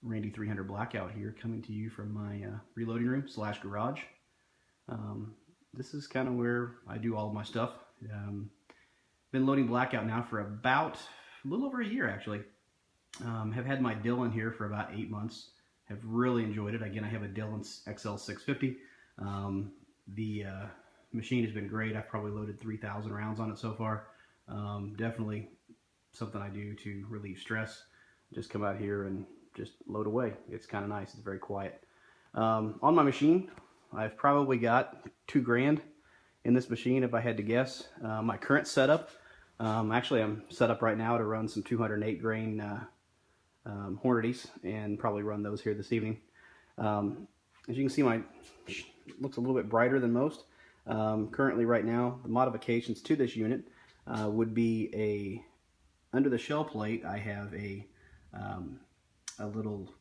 Randy 300 Blackout here, coming to you from my reloading room / garage. This is kind of where I do all of my stuff. Been loading Blackout now for about a little over a year, actually. Have had my Dillon here for about 8 months. Have really enjoyed it. Again, I have a Dillon XL650. The machine has been great. I've probably loaded 3,000 rounds on it so far. Definitely something I do to relieve stress. Just come out here and just load away. It's kind of nice. It's very quiet. On my machine, I've probably got $2 grand in this machine if I had to guess. My current setup, actually I'm set up right now to run some 208 grain Hornadies and probably run those here this evening. As you can see, my looks a little bit brighter than most. Currently right now, the modifications to this unit would be under the shell plate I have a little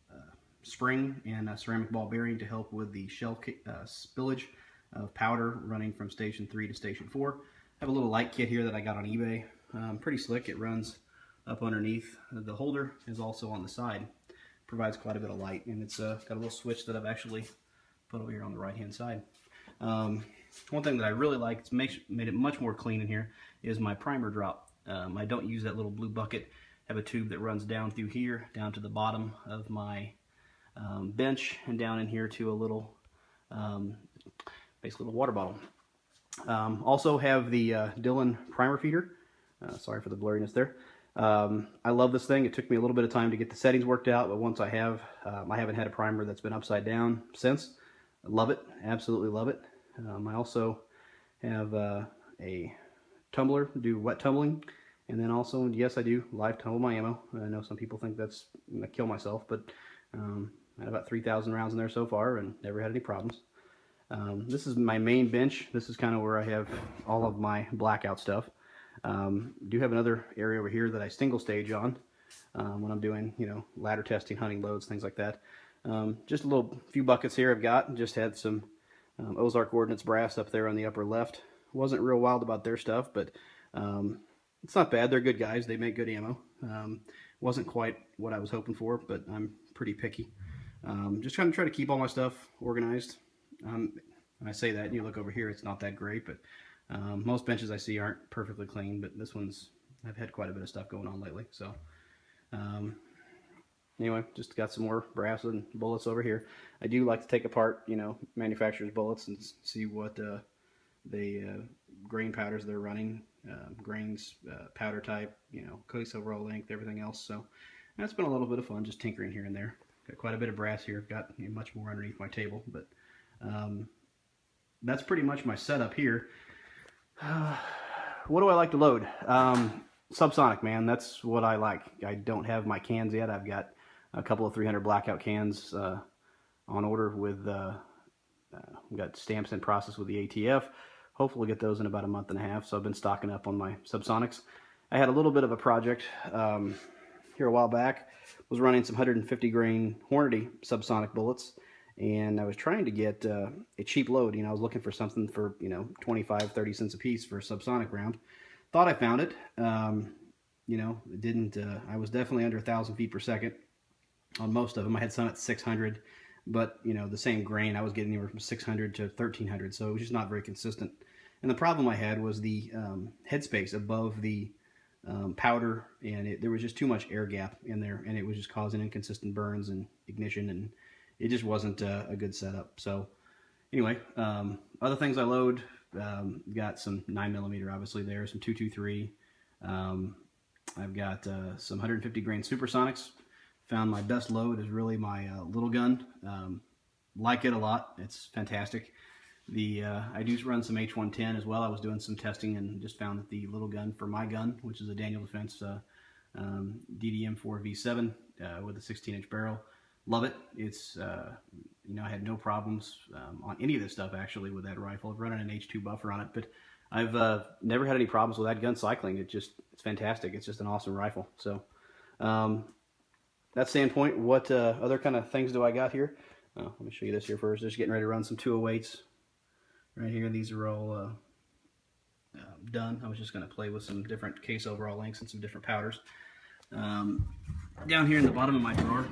spring and a ceramic ball bearing to help with the shell spillage of powder running from station 3 to station 4. I have a little light kit here that I got on eBay. Pretty slick. It runs up underneath. The holder is also on the side. Provides quite a bit of light, and it's got a little switch that I've actually put over here on the right hand side. One thing that I really like, it's made it much more clean in here, is my primer drop. I don't use that little blue bucket. I have a tube that runs down through here, down to the bottom of my bench, and down in here to a little, basically a little water bottle. Also have the Dillon primer feeder. Sorry for the blurriness there. I love this thing. It took me a little bit of time to get the settings worked out, but once I haven't had a primer that's been upside down since. I love it. Absolutely love it. I also have a tumbler, do wet tumbling, and then also, yes, I do live tumble my ammo. I know some people think that's going to kill myself, but I had about 3,000 rounds in there so far and never had any problems. This is my main bench. This is kind of where I have all of my Blackout stuff. Do have another area over here that I single stage on when I'm doing, ladder testing, hunting loads, things like that. Just a few buckets here I've got. Just had some Ozark Ordnance brass up there on the upper left. Wasn't real wild about their stuff, but it's not bad. They're good guys. They make good ammo. Wasn't quite what I was hoping for, but I'm pretty picky. Just trying to try to keep all my stuff organized. When I say that, and you look over here, it's not that great, but most benches I see aren't perfectly clean, but this one's, I've had quite a bit of stuff going on lately. So anyway, just got some more brass and bullets over here. I do like to take apart, manufacturer's bullets and see what the grain powders they're running, grains, powder type, case overall length, everything else. So that's been a little bit of fun, just tinkering here and there. Got quite a bit of brass here. I've got much more underneath my table, but that's pretty much my setup here. What do I like to load? Subsonic, man. That's what I like. I don't have my cans yet. I've got a couple of 300 Blackout cans on order with, we've got stamps in process with the ATF. Hopefully we'll get those in about a month and a half. So I've been stocking up on my subsonics. I had a little bit of a project here a while back. Was running some 150 grain Hornady subsonic bullets, and I was trying to get a cheap load. I was looking for something for 25, 30 cents a piece for a subsonic round. Thought I found it. It didn't. I was definitely under 1,000 feet per second on most of them. I had some at 600, but the same grain I was getting anywhere from 600 to 1,300, so it was just not very consistent. And the problem I had was the headspace above the powder, and there was just too much air gap in there, and it was just causing inconsistent burns and ignition, and it just wasn't a good setup. So anyway, other things I load, got some 9mm obviously there, some 223. I've got some 150 grain supersonics. Found my best load is really my little gun. Like it a lot. It's fantastic. I do run some H110 as well. I was doing some testing and just found that the little gun for my gun, which is a Daniel Defense DDM 4V7 with a 16-inch barrel, love it. It's I had no problems on any of this stuff actually with that rifle. I've run an H2 buffer on it, but I've never had any problems with that gun cycling. It's fantastic. It's just an awesome rifle. So that standpoint, what other kind of things do I got here? Let me show you this here first. Just getting ready to run some 208s. Right here, these are all done. I was just going to play with some different case overall lengths and some different powders. Down here in the bottom of my drawer,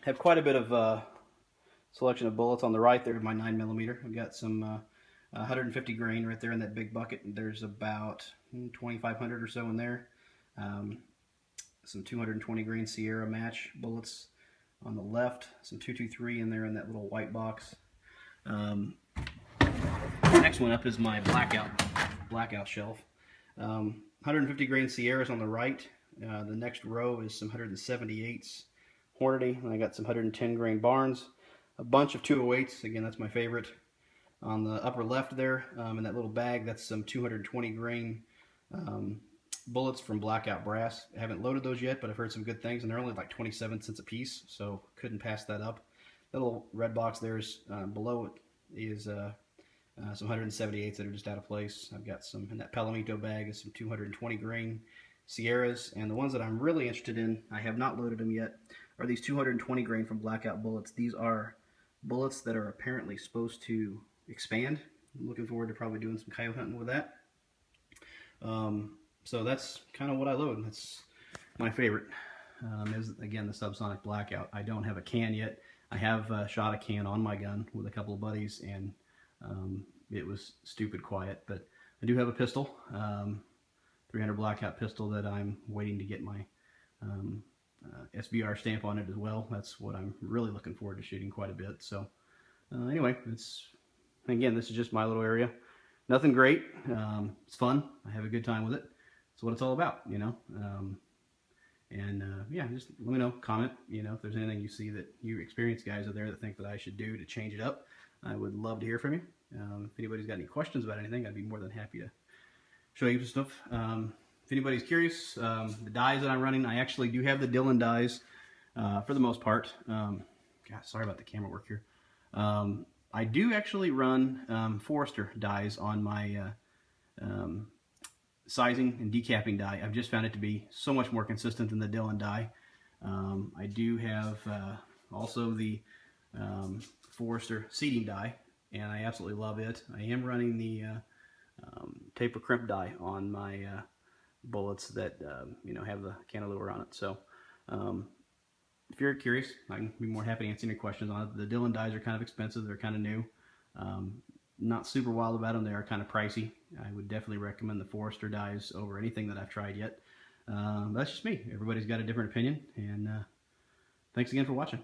Have quite a bit of selection of bullets on the right there. My 9mm. I've got some 150 grain right there in that big bucket. There's about 2,500 or so in there. Some 220 grain Sierra match bullets on the left. Some 223 in there in that little white box. Next one up is my Blackout shelf. 150 grain Sierras on the right. The next row is some 178s Hornady, and I got some 110 grain Barnes. A bunch of 208s. Again, that's my favorite. On the upper left there, in that little bag, that's some 220 grain bullets from Blackout brass. I haven't loaded those yet, but I've heard some good things, and they're only like 27 cents a piece, so couldn't pass that up. That little red box there's below it is some 178s that are just out of place. I've got some in that Palomito bag is some 220 grain Sierras, and the ones that I'm really interested in, I have not loaded them yet, are these 220 grain from Blackout bullets. These are bullets that are apparently supposed to expand. I'm looking forward to probably doing some coyote hunting with that. So that's kind of what I load. That's my favorite. Is again the Subsonic Blackout. I don't have a can yet. I have shot a can on my gun with a couple of buddies, and it was stupid quiet. But I do have a pistol, 300 Blackout pistol that I'm waiting to get my SBR stamp on it as well. That's what I'm really looking forward to shooting quite a bit. So anyway, again, this is just my little area. Nothing great. It's fun. I have a good time with it. That's what it's all about, you know. Yeah, just let me know, comment, you know, if there's anything you see that you experienced guys out there that think that I should do to change it up. I would love to hear from you. If anybody's got any questions about anything, I'd be more than happy to show you some stuff. If anybody's curious, the dies that I'm running, I actually do have the Dillon dies for the most part. God, sorry about the camera work here. I do actually run Forester dies on my sizing and decapping die. I've just found it to be so much more consistent than the Dillon die. I do have also the Forester seating die, and I absolutely love it. I am running the taper crimp die on my bullets that you know, have the cantilever on it. So if you're curious, I can be more happy to answer any questions on it. The Dillon dies are kind of expensive. They're kind of new. Not super wild about them. They are kind of pricey. I would definitely recommend the Forester dies over anything that I've tried yet. That's just me. Everybody's got a different opinion, and thanks again for watching.